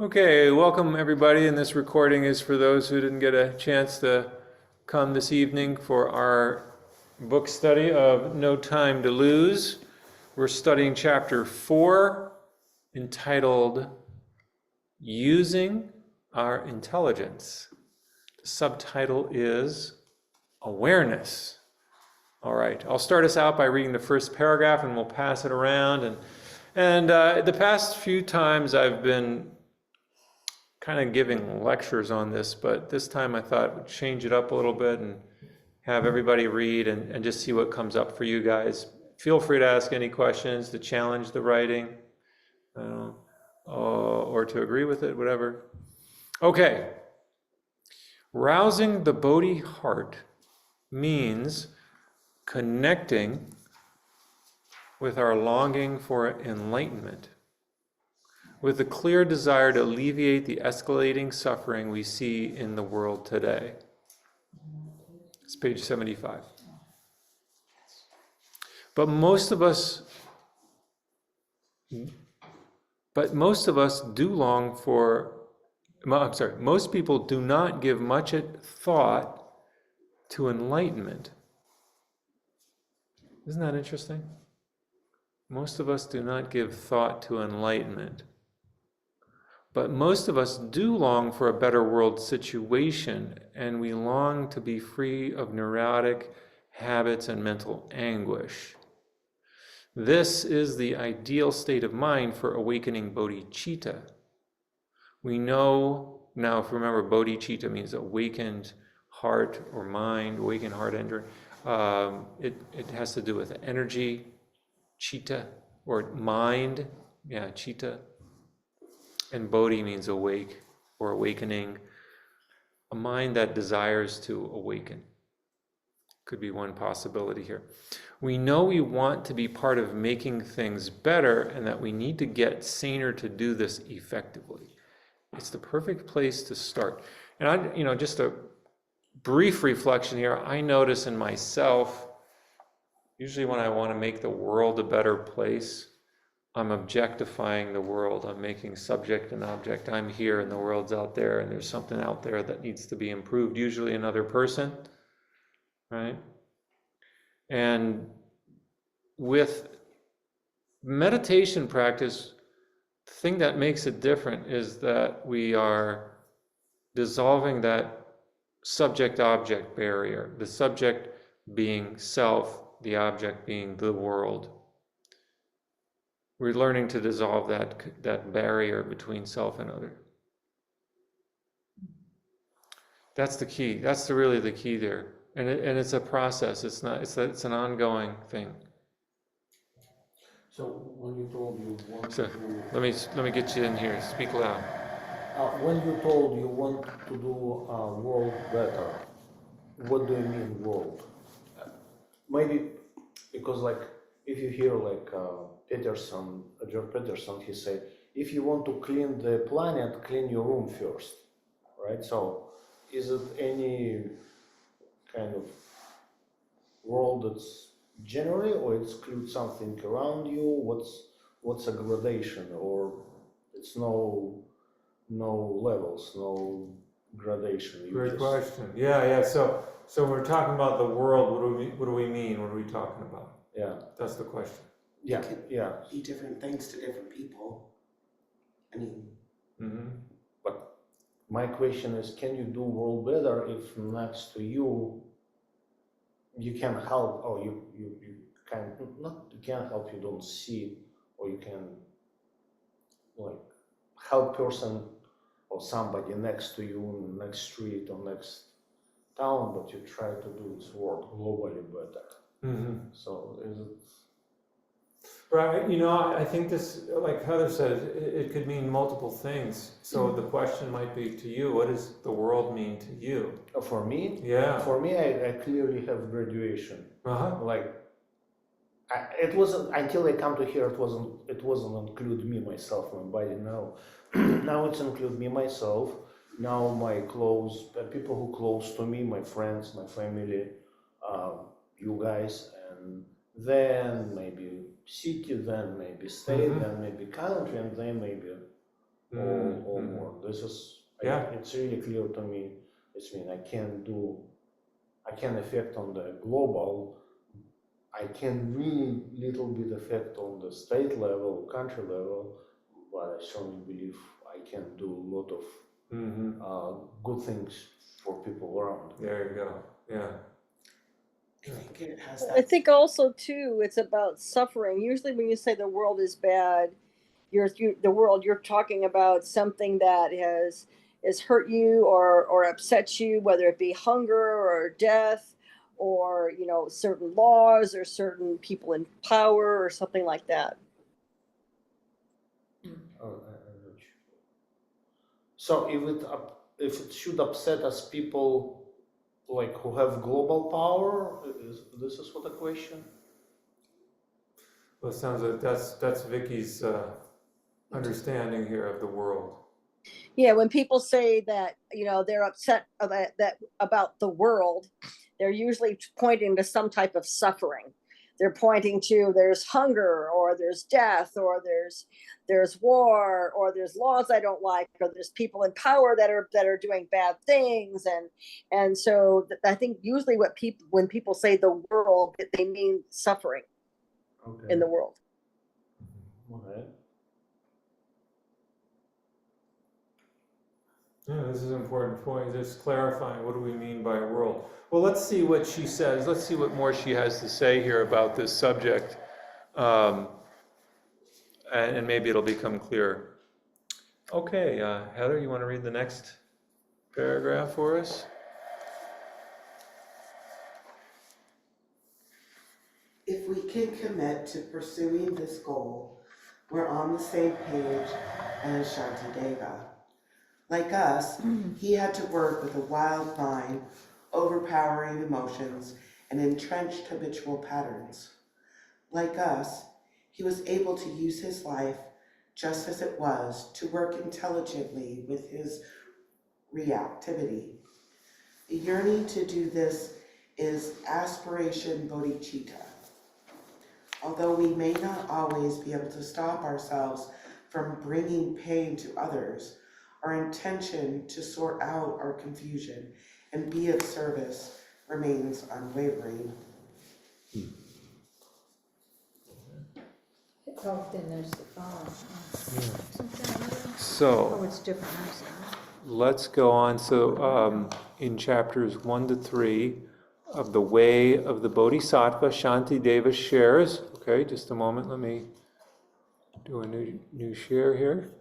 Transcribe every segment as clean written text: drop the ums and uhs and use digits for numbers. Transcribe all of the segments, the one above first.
Okay, welcome everybody, and this recording is for those who didn't get a chance to come this evening for our book study of No Time to Lose. We're studying chapter 4, entitled Using Our Intelligence. The subtitle is Awareness. All right, I'll start us out by reading the first paragraph and we'll pass it around. And the past few times I've been kind of giving lectures on this, but this time I thought we'd change it up a little bit and have everybody read and just see what comes up for you guys. Feel free to ask any questions, to challenge the writing, or to agree with it, whatever. Okay. Rousing the Bodhi heart means connecting with our longing for enlightenment, with a clear desire to alleviate the escalating suffering we see in the world today. It's page 75. But most of us do long for, most people do not give much thought to enlightenment. Isn't that interesting? Most of us do not give thought to enlightenment. But most of us do long for a better world situation, and we long to be free of neurotic habits and mental anguish. This is the ideal state of mind for awakening bodhicitta. We know now, if you remember, bodhicitta means awakened heart or mind, awakened heart energy. It has to do with energy, chitta, or mind, chitta. And bodhi means awake or awakening, a mind that desires to awaken. Could be one possibility here. We know we want to be part of making things better and that we need to get saner to do this effectively. It's the perfect place to start. And just a brief reflection here, I notice in myself, usually when I want to make the world a better place, I'm objectifying the world. I'm making subject and object. I'm here and the world's out there, and there's something out there that needs to be improved, usually another person, right? And with meditation practice, the thing that makes it different is that we are dissolving that subject-object barrier, the subject being self, the object being the world. We're learning to dissolve that barrier between self and other. That's the key. That's really the key there. And it's a process. It's an ongoing thing. So when you told you want So to let me get you in here. Speak loud. when you told you want to do world better, what do you mean world? Maybe because if you hear Peterson, George Peterson, he said, if you want to clean the planet, clean your room first, right? So is it any kind of world that's generally, or it excludes something around you? What's a gradation, or it's no levels, no gradation? Great question. Yeah. So we're talking about the world. What do we mean? What are we talking about? Yeah, that's the question. Yeah, It could be different things to different people. I mean, But my question is, can you do world better if next to you can help, or you can not, you can help, you don't see, or you can help person or somebody next to you in the next street or next town, but you try to do this world globally better. So is it? Right. I think this, like Heather said, it could mean multiple things. So the question might be to you, what does the world mean to you? For me? Yeah. For me, I clearly have graduation. Uh-huh. It wasn't until I come to here. It wasn't include me, myself, my body. Now, now it's include me, myself. Now my people who close to me, my friends, my family, you guys, and then maybe city, then maybe state, then maybe country, and then maybe or more. This is, Yeah. it's really clear to me. It's mean I can affect on the global. I can really little bit affect on the state level, country level, but I strongly believe I can do a lot of good things for people around. There you go. Yeah. I think it has I that. think also too, it's about suffering. Usually, when you say the world is bad, the world you're talking about something that has hurt you or upset you, whether it be hunger or death, or certain laws or certain people in power or something like that. So if it should upset us people like who have global power, this is what the question? Well, it sounds like that's Vicky's understanding here of the world. Yeah, when people say that they're upset about the world, they're usually pointing to some type of suffering. They're pointing to there's hunger or there's death or there's war or there's laws I don't like or there's people in power that are doing bad things, and so I think usually when people say the world, they mean suffering in the world. Okay. Yeah, this is an important point. Just clarifying, what do we mean by world? Well, let's see what she says. Let's see what more she has to say here about this subject, and maybe it'll become clearer. Okay, Heather, you want to read the next paragraph for us? If we can commit to pursuing this goal, we're on the same page as Shantideva. Like us, he had to work with a wild mind, overpowering emotions, and entrenched habitual patterns. Like us, he was able to use his life just as it was to work intelligently with his reactivity. The yearning to do this is aspiration bodhicitta. Although we may not always be able to stop ourselves from bringing pain to others, our intention to sort out our confusion and be of service remains unwavering. Oh, then there's the So oh, it's different. I'm sorry. let's go on. So in chapters 1 to 3 of the Way of the Bodhisattva, Shantideva shares. Okay, just a moment. Let me do a new share here.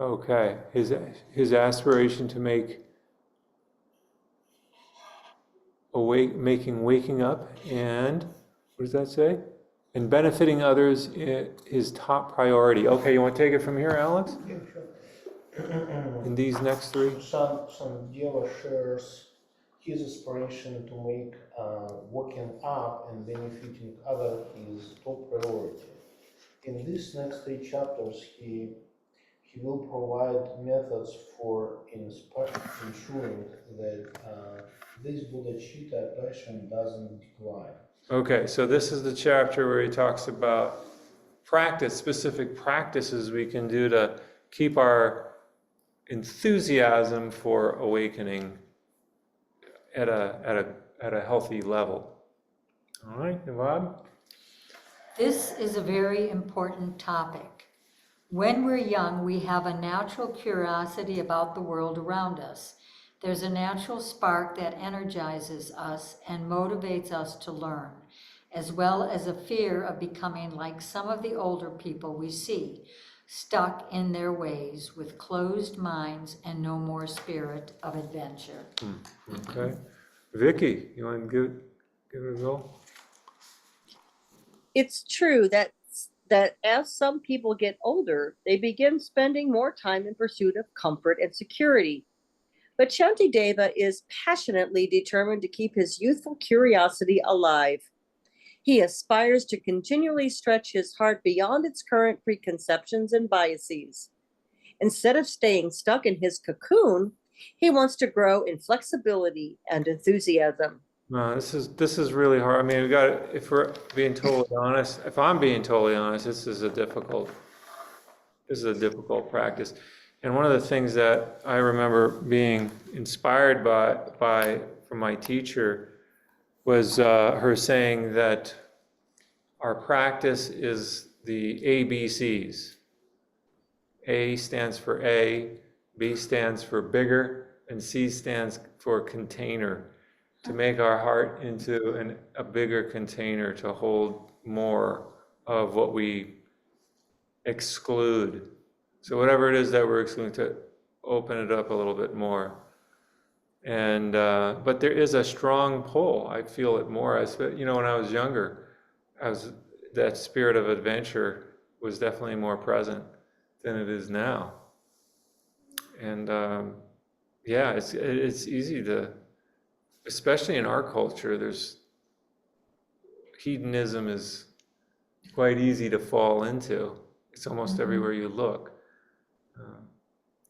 Okay, his aspiration to making waking up and what does that say? And benefiting others his top priority. Okay, you want to take it from here, Alex? Yeah, sure. In these next three? Shantideva shares his aspiration to make waking up and benefiting others his top priority. In these next 3 chapters, he will provide methods for ensuring that this bodhicitta passion doesn't decline. Okay, so this is the chapter where he talks about specific practices we can do to keep our enthusiasm for awakening at a healthy level. All right, Bob? This is a very important topic. When we're young, we have a natural curiosity about the world around us. There's a natural spark that energizes us and motivates us to learn, as well as a fear of becoming like some of the older people we see, stuck in their ways with closed minds and no more spirit of adventure. Okay. Vicky, you want to give it a go? It's true that as some people get older, they begin spending more time in pursuit of comfort and security. But Shantideva is passionately determined to keep his youthful curiosity alive. He aspires to continually stretch his heart beyond its current preconceptions and biases. Instead of staying stuck in his cocoon, he wants to grow in flexibility and enthusiasm. No, this is really hard. I mean, we got, if we're being totally honest, if I'm being totally honest, this is a difficult practice. And one of the things that I remember being inspired by from my teacher was her saying that our practice is the ABCs. A stands for A, B stands for bigger, and C stands for container. To make our heart into a bigger container to hold more of what we exclude. So whatever it is that we're excluding, to open it up a little bit more. And but there is a strong pull. I feel it more. When I was younger, that spirit of adventure was definitely more present than it is now. And it's easy to, especially in our culture, hedonism is quite easy to fall into. It's almost everywhere you look.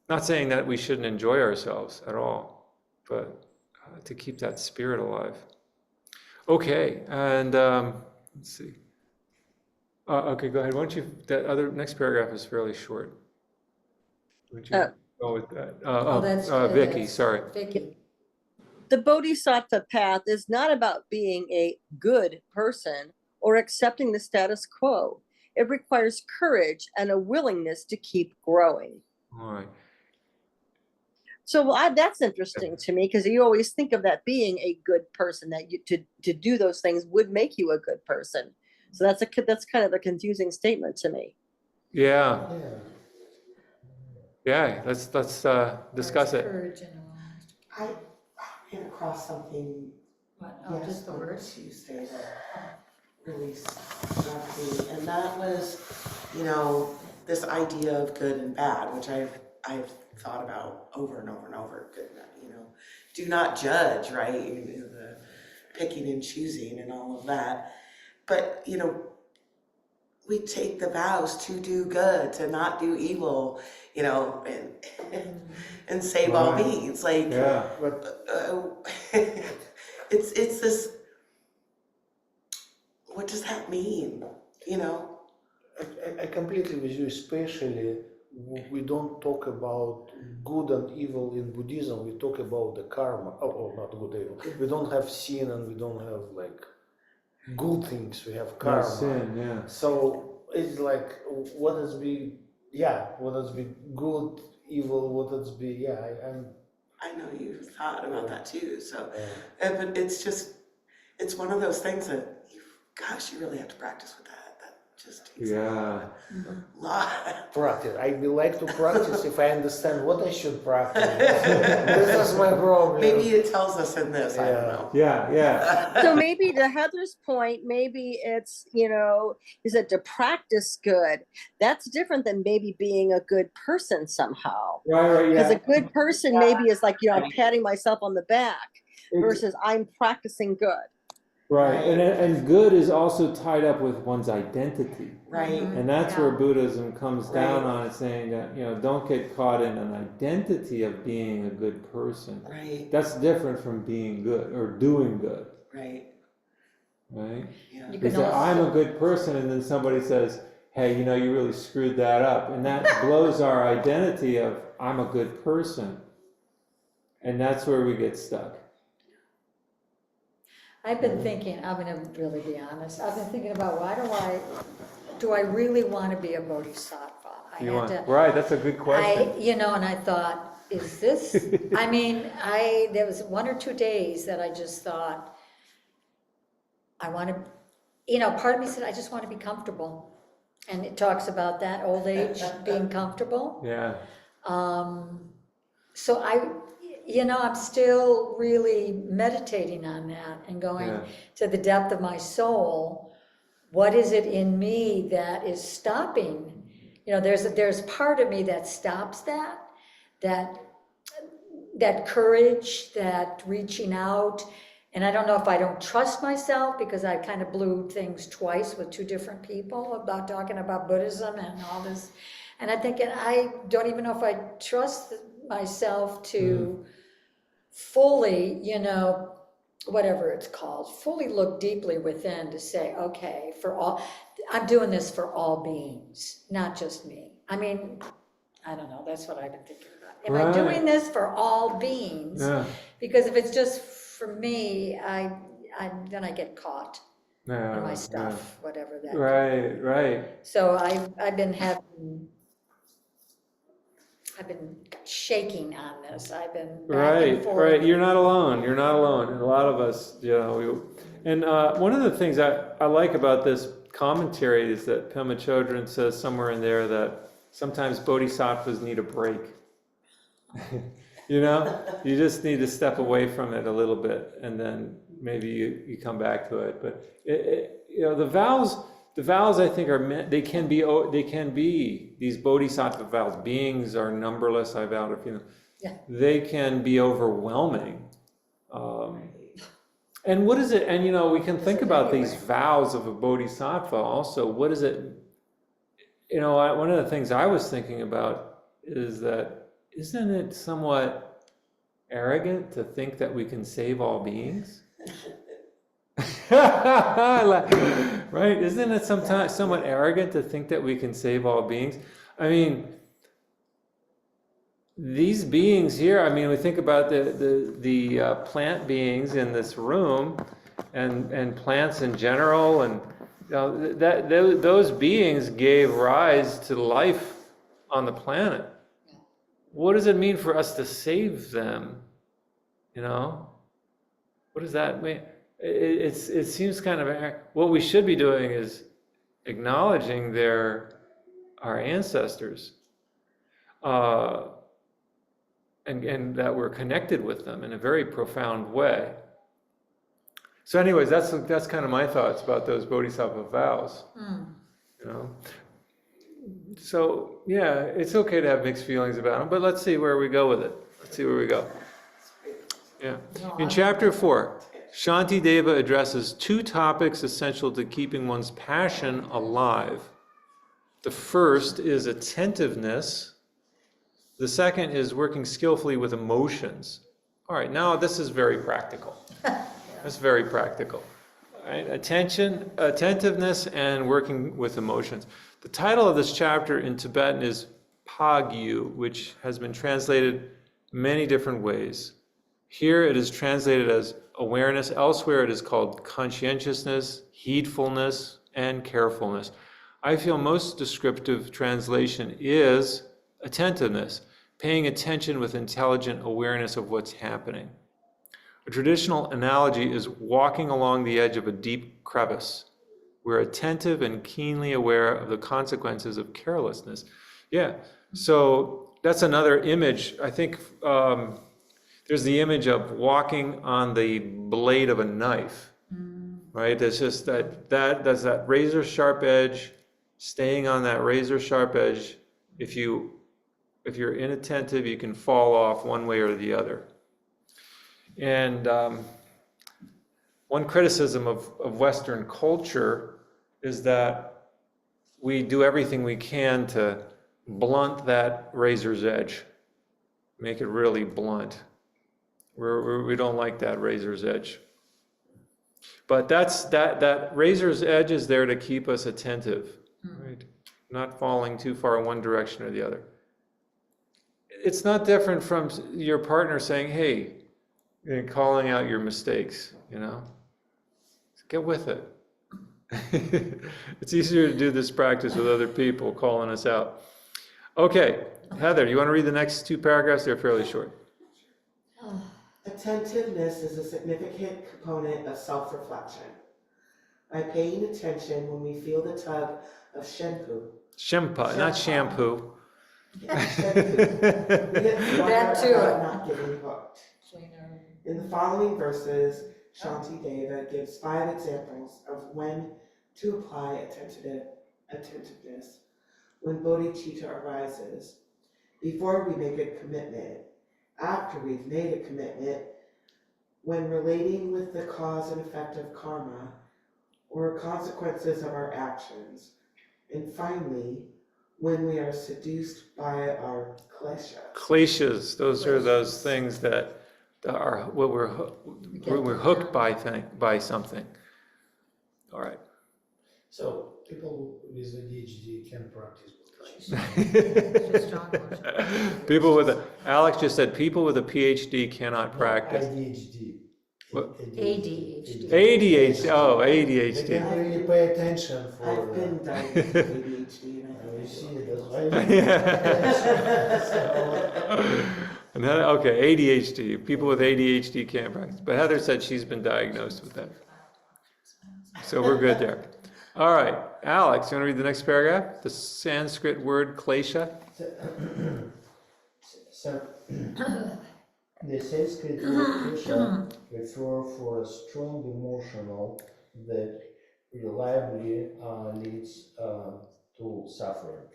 Not saying that we shouldn't enjoy ourselves at all, but to keep that spirit alive. Okay, and let's see. Okay, go ahead. Why don't you? That other next paragraph is fairly short. Why don't you go with that? Vicky, sorry. Vicky. The Bodhisattva path is not about being a good person or accepting the status quo. It requires courage and a willingness to keep growing. All right. So that's interesting to me, because you always think of that being a good person, that to do those things would make you a good person. So that's kind of a confusing statement to me. Yeah. Let's discuss it. Courage and I ran across something what? Just the on words? Tuesday that really struck me, and that was, this idea of good and bad, which I've thought about over and over and over. Good, do not judge, right? The picking and choosing and all of that. But we take the vows to do good, to not do evil, and save all beings. Like, Yeah. it's this. What does that mean? I completely with you, especially we don't talk about good and evil in Buddhism. We talk about the karma. Oh, not good, evil. We don't have sin and we don't have like good things. We have karma. Sin, yeah. So it's like, what does be good, evil? What does be? I know you've thought about that too. So, but it's one of those things that you really have to practice with that. That just takes a lot. Practice. I would like to practice if I understand what I should practice. This is my problem. Maybe it tells us in this. I don't know. Yeah. So maybe to Heather's point, maybe it's, is it to practice good? That's different than maybe being a good person somehow. Right, Because yeah. a good person maybe is like, I'm patting myself on the back versus I'm practicing good. Right, and good is also tied up with one's identity. Right. And that's where Buddhism comes down Right. on it, saying that, don't get caught in an identity of being a good person. Right. That's different from being good or doing good. Right. Right? Yeah. You Because can also, I'm a good person, and then somebody says, hey, you really screwed that up. And that blows our identity of I'm a good person. And that's where we get stuck. I've been thinking, I'm gonna really be honest, I've been thinking about do I really want to be a bodhisattva? Right, that's a good question. And I thought, is this, there was 1 or 2 days that I just thought, I want to, part of me said, I just want to be comfortable. And it talks about that old age, being comfortable. Yeah. So I'm still really meditating on that and going to the depth of my soul. What is it in me that is stopping? There's part of me that stops that courage, that reaching out, And I don't know if I don't trust myself because I kind of blew things twice with two different people about talking about Buddhism and all this. And I'm thinking, I don't even know if I trust myself to fully, you know, whatever it's called, fully look deeply within to say, okay, I'm doing this for all beings, not just me. I mean, I don't know, that's what I've been thinking about. Am I doing this for all beings? Yeah. Because if it's just for me, then I get caught Yeah. in my stuff, whatever that. Right. So I've been shaking on this. I've been back and forth. Right. You're not alone. You're not alone. And a lot of us, you know, and one of the things I like about this commentary is that Pema Chodron says somewhere in there that sometimes bodhisattvas need a break. You know, you just need to step away from it a little bit, and then maybe you come back to it. But you know, the vows I think are meant. They can be these bodhisattva vows. Beings are numberless. I vowed a few. Yeah. They can be overwhelming. And what is it? And you know, we can think about these vows of a bodhisattva also. What is it? You know, one of the things I was thinking about is that isn't it somewhat arrogant to think that we can save all beings? Right? Isn't it sometimes somewhat arrogant to think that we can save all beings? I mean, these beings here, I mean, we think about the plant beings in this room and plants in general, and you know, those beings gave rise to life on the planet. What does it mean for us to save them? You know, what does that mean? It seems kind of, what we should be doing is acknowledging our ancestors, and that we're connected with them in a very profound way. So anyways, that's kind of my thoughts about those bodhisattva vows. You know, so yeah, it's okay to have mixed feelings about them, but let's see where we go with it. Let's see where we go. Yeah. In chapter 4, Shantideva addresses two topics essential to keeping one's passion alive. The first is attentiveness. The second is working skillfully with emotions. All right, now this is very practical. That's very practical. All right, attentiveness, and working with emotions. The title of this chapter in Tibetan is Pagyu, which has been translated many different ways. Here it is translated as awareness. Elsewhere it is called conscientiousness, heedfulness, and carefulness. I feel most descriptive translation is attentiveness, paying attention with intelligent awareness of what's happening. A traditional analogy is walking along the edge of a deep crevice. We're attentive and keenly aware of the consequences of carelessness. Yeah, so that's another image. I think there's the image of walking on the blade of a knife, right? It's just that's that razor sharp edge, staying on that razor sharp edge. If you're inattentive, you can fall off one way or the other. And one criticism of Western culture is that we do everything we can to blunt that razor's edge, make it really blunt. We don't like that razor's edge. But that razor's edge is there to keep us attentive, right? Not falling too far in one direction or the other. It's not different from your partner saying, hey, and calling out your mistakes, you know? Get with it. It's easier to do this practice with other people calling us out. Okay, Heather, you want to read the next two paragraphs? They're fairly short. Attentiveness is a significant component of self-reflection. By paying attention when we feel the tug of Shempa, not shampoo. That too. Not getting hooked. In the following verses, Shantideva gives 5 examples of when to apply attentiveness when bodhicitta arises. Before we make a commitment, after we've made a commitment, when relating with the cause and effect of karma or consequences of our actions. And finally, when we are seduced by our kleshas. Kleshas, those are those things that are what we're hooked by something. All right. So people with ADHD can practice Just strong emotion. People with Alex just said people with a PhD cannot practice. ADHD. What? ADHD. ADHD. Oh, They ADHD. can really pay attention for. I've been diagnosed with ADHD and I You think see, I that's why. And then, okay, ADHD. People with ADHD can't practice. But Heather said she's been diagnosed with that. So we're good there. All right, Alex, you want to read the next paragraph? The Sanskrit word klesha. So, the Sanskrit word klesha refer for a strong emotional that reliably leads to suffering.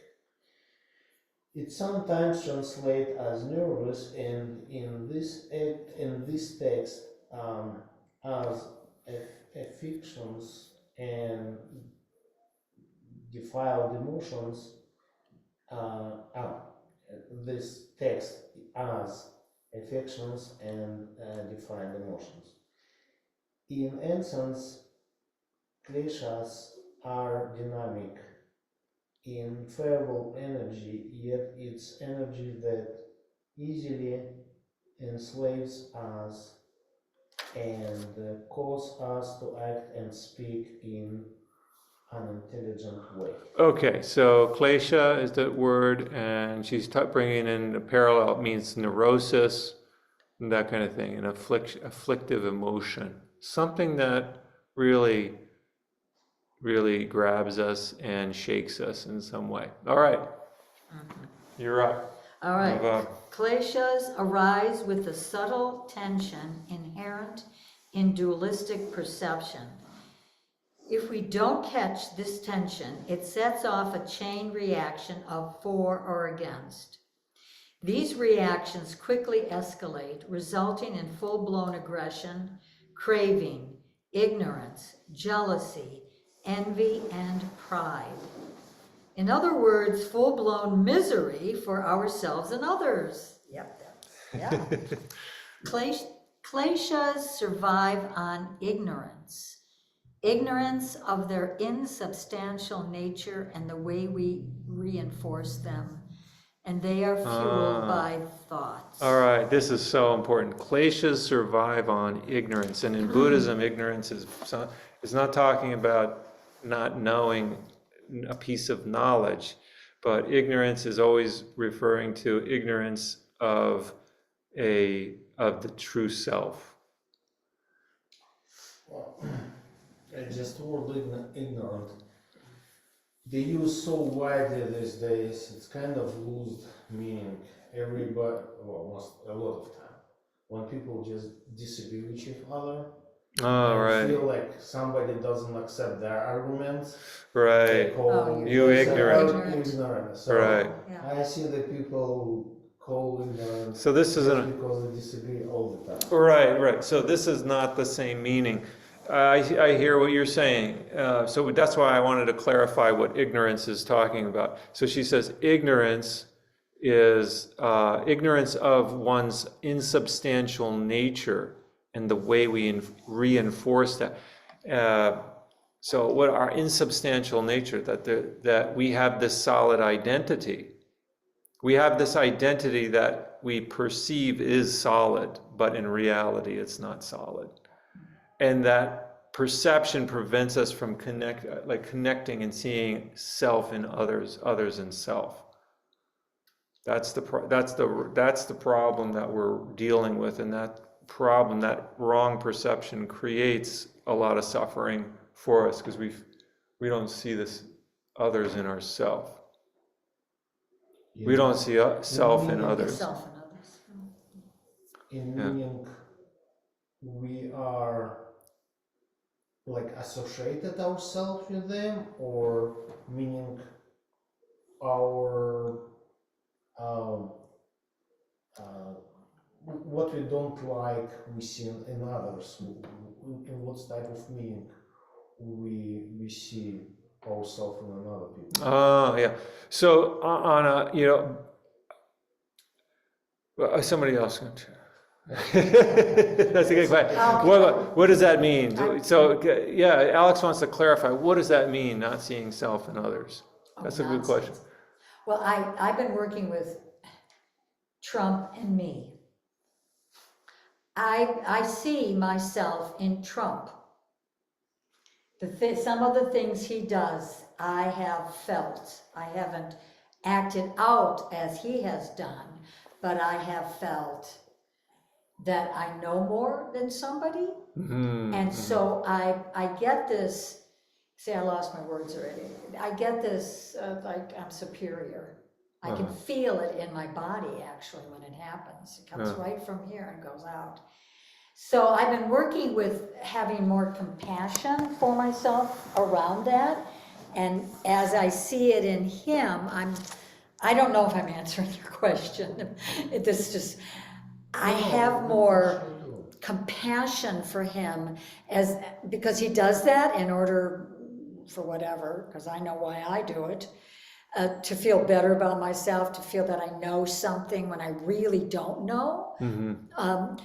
It sometimes translates as nervous, and in this text, as affections and defiled emotions. This text as affections and defined emotions. In essence, kleshas are dynamic, infallible energy, yet it's energy that easily enslaves us and cause us to act and speak in an intelligent way. Okay, so klesha is the word, and she's bringing in a parallel. It means neurosis, and that kind of thing, an afflictive emotion, something that really, really grabs us and shakes us in some way. All right, you're up. All right. Move on. Kleshas arise with the subtle tension inherent in dualistic perception. If we don't catch this tension, it sets off a chain reaction of for or against. These reactions quickly escalate, resulting in full-blown aggression, craving, ignorance, jealousy, envy, and pride. In other words, full-blown misery for ourselves and others. Yep. Yeah. Kleshas survive on ignorance. Ignorance of their insubstantial nature and the way we reinforce them. And they are fueled by thoughts. All right, this is so important. Kleshas survive on ignorance, and in Buddhism, ignorance is not talking about not knowing a piece of knowledge, but ignorance is always referring to ignorance of the true self. Well, just word ignorant. They use so widely these days, it's kind of lose meaning. Everybody, well, a lot of time, when people just disagree with each other, Oh, right. feel like somebody doesn't accept their arguments. Right. They call you ignorant. ignorant. So Right. Yeah. I see that people call ignorant So this is just because they disagree all the time. Right. So this is not the same meaning. I hear what you're saying. So that's why I wanted to clarify what ignorance is talking about. So she says ignorance is ignorance of one's insubstantial nature and the way we reinforce that. So what our insubstantial nature, that we have this solid identity. We have this identity that we perceive is solid, but in reality it's not solid. And that perception prevents us from connecting and seeing self in others in self. That's the problem that we're dealing with, and that problem, that wrong perception, creates a lot of suffering for us because we don't see this others in ourself. We don't see self in others. Self and others. In meaning, we are like associated ourselves with them, or meaning our what we don't like we see in others, in what type of meaning we see ourselves in another people. Oh, yeah. So on a, you know, somebody else. That's a good question. What does that mean? So, yeah, Alex wants to clarify. What does that mean, not seeing self in others? That's a good question. Well, I've been working with Trump and me. I see myself in Trump. Some of the things he does, I have felt. I haven't acted out as he has done, but I have felt that I know more than somebody. Mm-hmm. And so I get this, see, I lost my words already. I get this, like I'm superior. I can feel it in my body, actually, when it happens. It comes right from here and goes out. So I've been working with having more compassion for myself around that. And as I see it in him, I don't know if I'm answering your question. I have more compassion for him because he does that in order for whatever, because I know why I do it, to feel better about myself, to feel that I know something when I really don't know. Mm-hmm.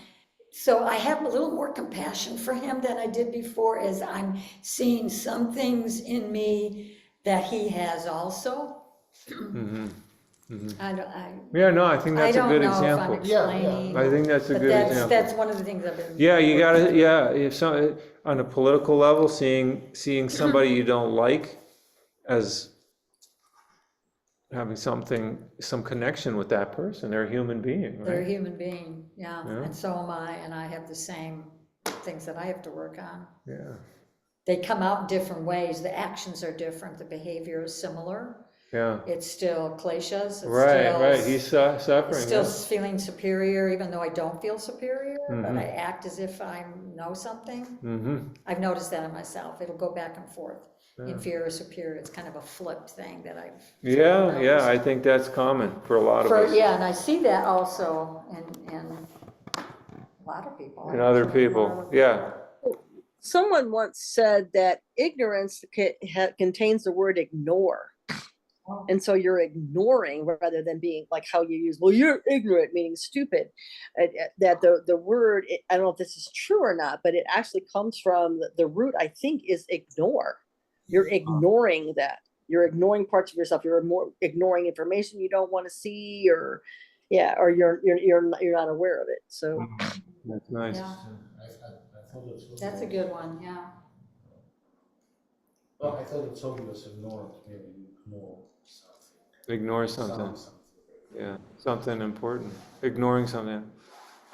So I have a little more compassion for him than I did before, as I'm seeing some things in me that he has also. Mm-hmm. Mm-hmm. I I think that's a good don't know if example. I'm explaining. I think that's a But good example. that's one of the things I've been. Yeah, you gotta, if some, on a political level, seeing somebody you don't like as having some connection with that person, they're a human being, right? They're a human being, yeah, Yeah. and so am I, and I have the same things that I have to work on. Yeah, They come out in different ways, the actions are different, the behavior is similar. yeah. It's still kleshas, Right, he's suffering. still Yeah. feeling superior, even though I don't feel superior, but Mhm. I act as if I know something. Mm-hmm. I've noticed that in myself, it'll go back and forth. Yeah. Inferior, superior, it's kind of a flipped thing that I've. Yeah, I think that's common for a lot of us. Yeah, and I see that also in a lot of people. And other actually. people, yeah. Someone once said that ignorance contains the word ignore. And so you're ignoring rather than being like how you use, well, you're ignorant, meaning stupid. That the word, I don't know if this is true or not, but it actually comes from the root, I think, is ignore. You're ignoring that. You're ignoring parts of yourself. You're ignoring information you don't want to see, or you're not aware of it. So That's nice. Yeah, I thought it's that's a good one, yeah. Well, I thought it's obvious, ignore it, maybe ignore something. Ignore something. Yeah, something important. Ignoring something.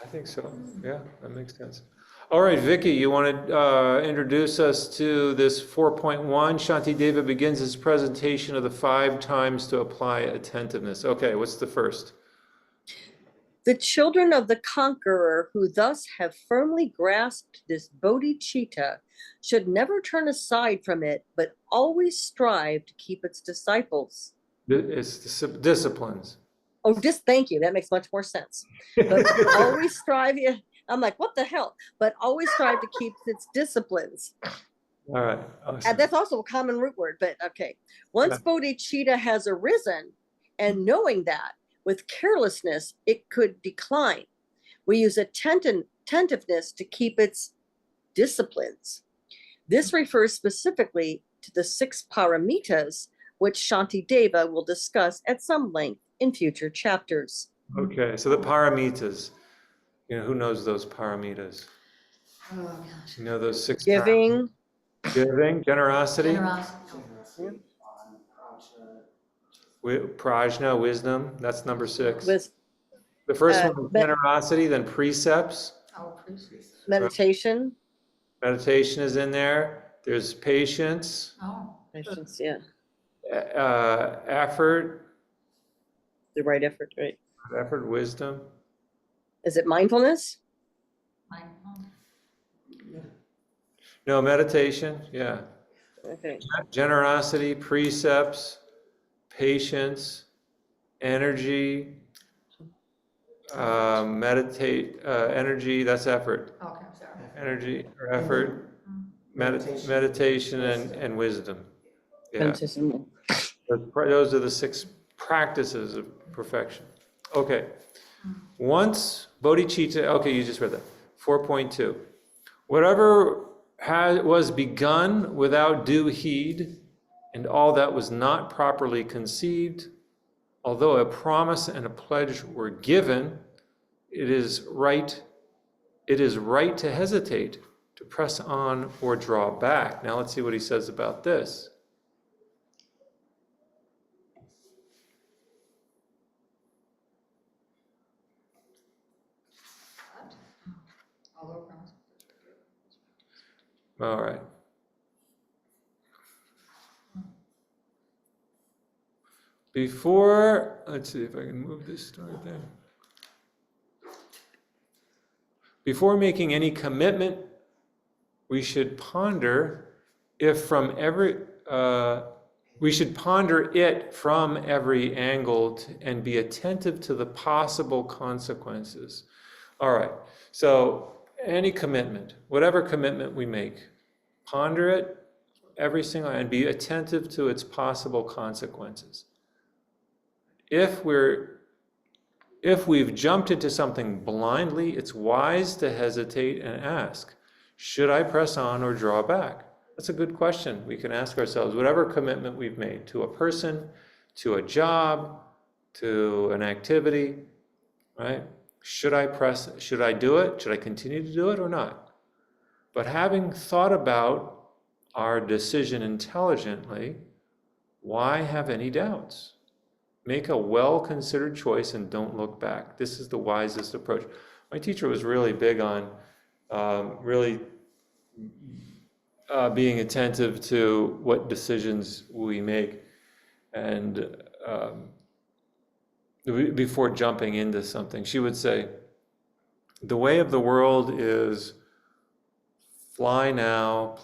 I think so. Yeah, that makes sense. All right, Vicky, you want to introduce us to this 4.1? Shantideva begins his presentation of the 5 times to apply attentiveness. Okay, what's the first? the children of the conqueror who thus have firmly grasped this bodhicitta should never turn aside from it, but always strive to keep its disciples. It's the disciplines. Oh, thank you. That makes much more sense. But always strive. I'm like, what the hell? But always strive to keep its disciplines. All right. Awesome. And that's also a common root word, but okay. Once bodhicitta has arisen, and knowing that with carelessness it could decline, we use attentiveness to keep its disciplines. This refers specifically to the 6 paramitas, which Shantideva will discuss at some length in future chapters. Okay, so the paramitas. Who knows those paramitas? Oh, gosh. You know those 6 Giving, Giving, generosity, prajna, wisdom. That's number 6. with The first one is generosity, then precepts. meditation. Meditation is in there. There's patience. Patience, yeah. Effort. The right effort, right? Effort, wisdom. Is it mindfulness? No, meditation. Yeah. Okay. Generosity, precepts, patience, energy, meditate, energy, that's effort. Okay, I'm sorry. Energy or effort, Meditation. meditation and wisdom. Yeah, Meditation. those are the 6 practices of perfection. Okay, once bodhicitta, okay, you just read that. 4.2. Whatever was begun without due heed, and all that was not properly conceived, although a promise and a pledge were given, it is right to hesitate, to press on or draw back. Now let's see what he says about this. All right. Before, let's see if I can move this start there. Before making any commitment, we should ponder if from every, we should ponder it from every angle and be attentive to the possible consequences. All right, so any commitment, whatever commitment we make, ponder it every single, and be attentive to its possible consequences. If we've jumped into something blindly, it's wise to hesitate and ask, should I press on or draw back? That's a good question we can ask ourselves. Whatever commitment we've made to a person, to a job, to an activity, right? Should I do it? Should I continue to do it or not? But having thought about our decision intelligently, why have any doubts? Make a well-considered choice and don't look back. This is the wisest approach. My teacher was really big on being attentive to what decisions we make, and before jumping into something, she would say, the way of the world is fly now,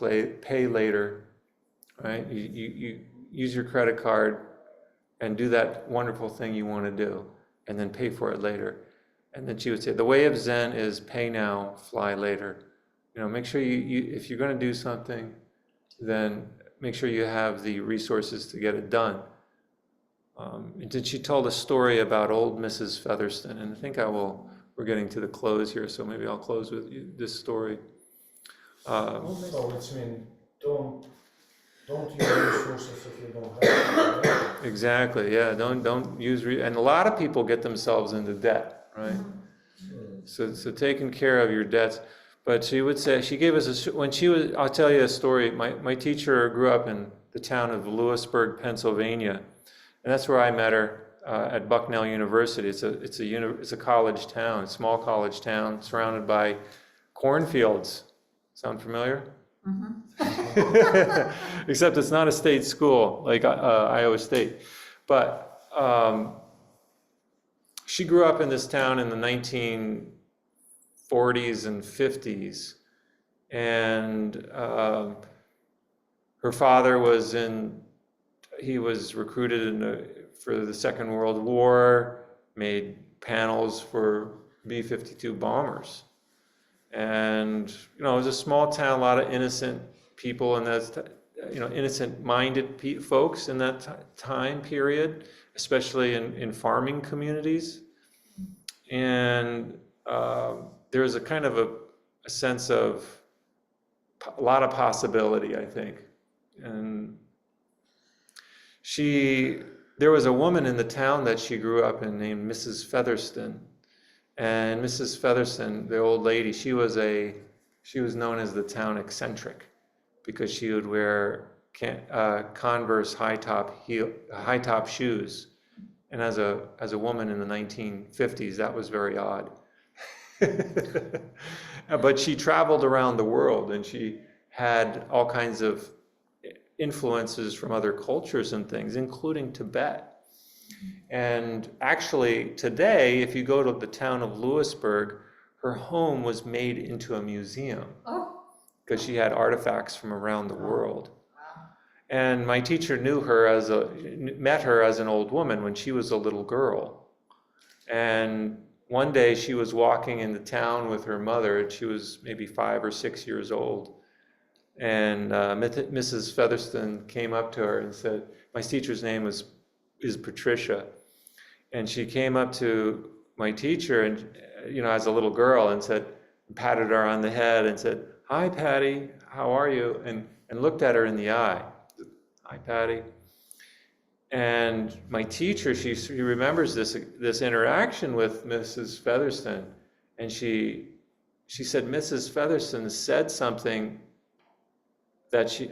pay later, right? You use your credit card and do that wonderful thing you want to do, and then pay for it later. And then she would say, the way of Zen is pay now, fly later. Make sure if you're going to do something, then make sure you have the resources to get it done. And then she told a story about old Mrs. Featherston, and I think we're getting to the close here, so maybe I'll close with this story. So it's mean, don't use resources if you don't have them, right? Exactly, yeah, don't use, and a lot of people get themselves into debt, right? So taking care of your debts. But she would say, she gave us I'll tell you a story. My teacher grew up in the town of Lewisburg, Pennsylvania, and that's where I met her at Bucknell University. It's a college town, a small college town, surrounded by cornfields. Sound familiar? Mm-hmm. Except it's not a state school like Iowa State. But she grew up in this town in the 1940s and 50s, and her father was recruited for the Second World War, made panels for B-52 bombers. And, it was a small town, a lot of innocent people, and that's, innocent-minded folks in that time period, especially in farming communities. And there's a kind of a sense of a lot of possibility, I think. And there was a woman in the town that she grew up in named Mrs. Featherston. And Mrs. Featherston, the old lady, she was known as the town eccentric because she would wear Converse high top shoes. And as a woman in the 1950s, that was very odd. But she traveled around the world, and she had all kinds of influences from other cultures and things, including Tibet. And actually, today, if you go to the town of Lewisburg, her home was made into a museum because she had artifacts from around the world. And my teacher met her as an old woman when she was a little girl. And one day she was walking into town with her mother, and she was maybe 5 or 6 years old. And Mrs. Featherston came up to her and said, my teacher's name is Patricia. And she came up to my teacher, and as a little girl, and patted her on the head and said, "Hi, Patty, how are you?" And looked at her in the eye. "Hi, Patty." And my teacher, she remembers this interaction with Mrs. Featherston, and she said Mrs. Featherston said something that she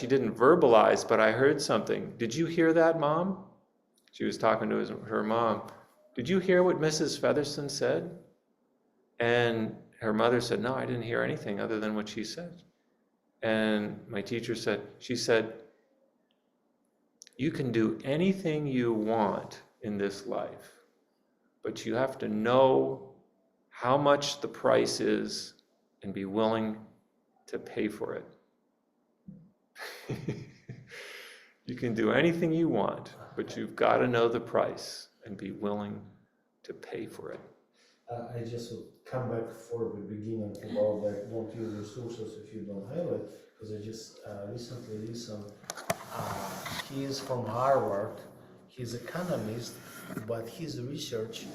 didn't verbalize, but I heard something. "Did you hear that, Mom?" She was talking to her mom. "Did you hear what Mrs. Featherston said?" And her mother said, "No, I didn't hear anything other than what she said." And my teacher said, she said, "You can do anything you want in this life, but you have to know how much the price is and be willing to pay for it." You can do anything you want, but you've got to know the price and be willing to pay for it. I just would come back for the beginning about that don't use resources if you don't have it, because I just recently listened. He is from Harvard. He's an economist, but his research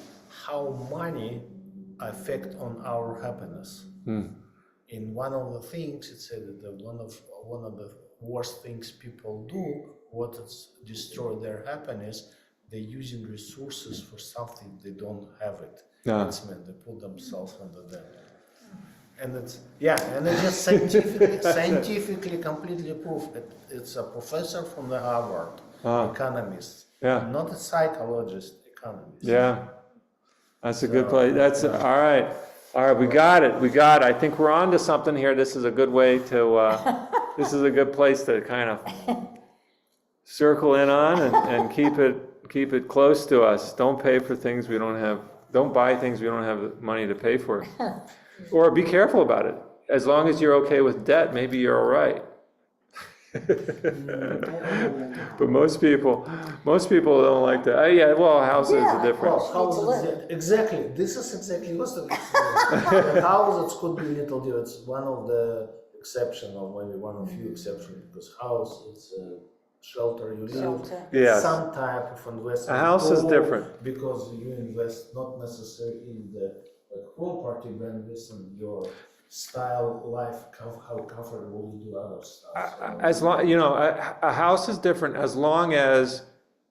how money affect on our happiness. In one of the things, it said that one of the worst things people do, what is destroy their happiness, they're using resources for something they don't have it. That's meant they put themselves under that. And it's just scientifically completely proved. It's a professor from the Harvard, economist, not a psychologist, economist. Yeah, that's a good place. That's all right. All right, we got it. I think we're on to something here. This is a good way to. This is a good place to kind of circle in on and keep it close to us. Don't pay for things we don't have. Don't buy things we don't have the money to pay for. Or be careful about it. As long as you're okay with debt, maybe you're all right. But most people don't like that. Houses are different. Well, houses, exactly. This is exactly what's the difference. The houses could be little different. It's one of the exception, or maybe one of few exceptions, because house it's a shelter you live. Yes. Some type of investment. A house is different. Because you invest not necessarily in the property, but invest in your style, life, how comfortable you do other stuff. As long a house is different as long as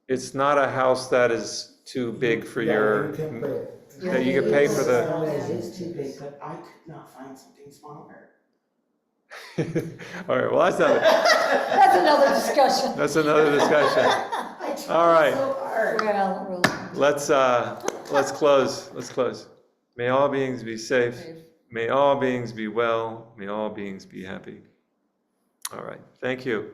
it's not a house that is too big for your. You can pay. That you can pay for the. It is too big, but I could not find something smaller. All right. Well, that's another discussion. That's another discussion. I tried All right. so hard. Well, Let's close. May all beings be safe. May all beings be well. May all beings be happy. All right. Thank you.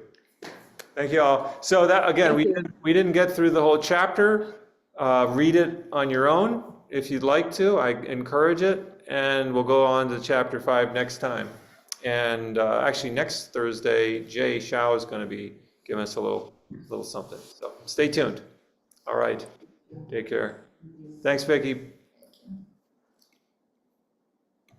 Thank you all. So that again, we didn't get through the whole chapter. Read it on your own if you'd like to. I encourage it, and we'll go on to chapter 5 next time. And actually, next Thursday, Jay Shao is going to be giving us a little something. So stay tuned. All right. Take care. Thanks, Vicki.